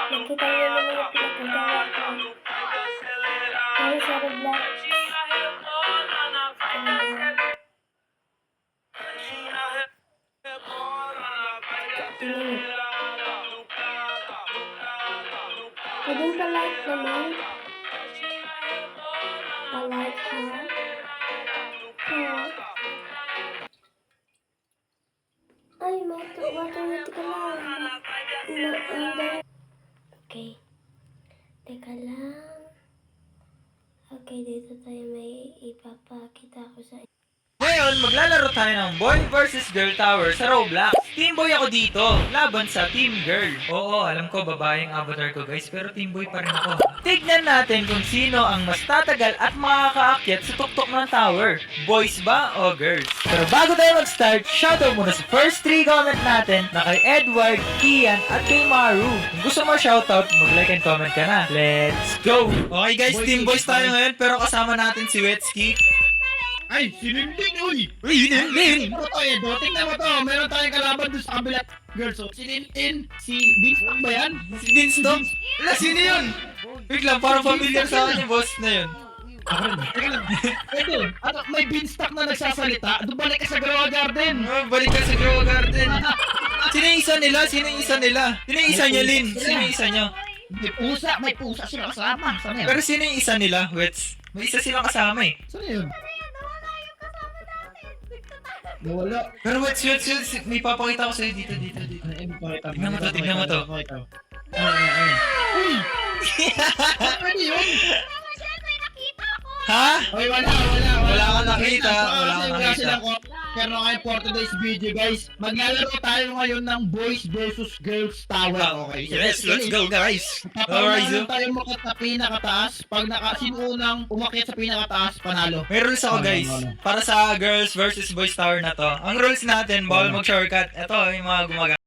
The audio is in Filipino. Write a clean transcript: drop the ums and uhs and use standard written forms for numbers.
Nakita niyo naman yung pinagagawa ko. Ano sa Roblox? Pwedeng pa-like naman. Pa-like ha? Ha? Ay, wait ka lang. Okay. Teka lang. Okay, dito tayo may ipapakita ko sa inyo. Ngayon, maglalaro tayo ng Boy vs Girl Tower sa Roblox. Team Boy ako dito, laban sa Team Girl. Oo, alam ko babae ang avatar ko guys, pero Team Boy pa rin ako. Tignan natin kung sino ang mas tatagal at makakaakyat sa tuktok ng tower. Boys ba o girls? Pero bago tayo mag-start, shoutout muna sa first 3 comment natin na kay Edward, Ian at kay Maru. Kung gusto mo shoutout, mag-like and comment ka na. Let's go! Okay guys, Team Boys tayo ngayon, pero kasama natin si Wetsky. Ay, sinindin, uy! Uy, yun! Ano to, Edo? Tingnan mo to. Meron tayong kalaban doon sa kabila. Girls, so, sinindin. Si Vince ba yan? Si Vince to? Wala, sino yun? Wait lang, parang familiar sa akin yung boss na yun. Teka lang. Edo, may beanstalk na nagsasalita. Balik ka sa Grow Garden. Balik ka sa Grow Garden. Sino yung isa nila? Sino yung isa nila? Sino yung isa nyo, Lin? Sino yung isa nyo? May pusa sila kasama. Saan yan? Pero sino yung isa nila, Wets? May isa silang kasama eh. Saan yun? Wala. Pero Wets, may papakita ko sa'yo dito. Tignan mo to. Uy! Ano yun? Ha? Ay, wala. Wala kang nakita, wala kang nakita. Pero ngayon for today's video guys, maglalaro tayo ngayon ng Boys versus Girls Tower. Okay? Yes, let's go guys. Alright, Alright, tayo makat na pinakataas. Pag sino unang umakyat sa pinakataas, panalo. may rules ako guys. Para sa girls versus boys tower na to. Ang rules natin, bawal mag-shortcut. Ito, yung mga gumagamit.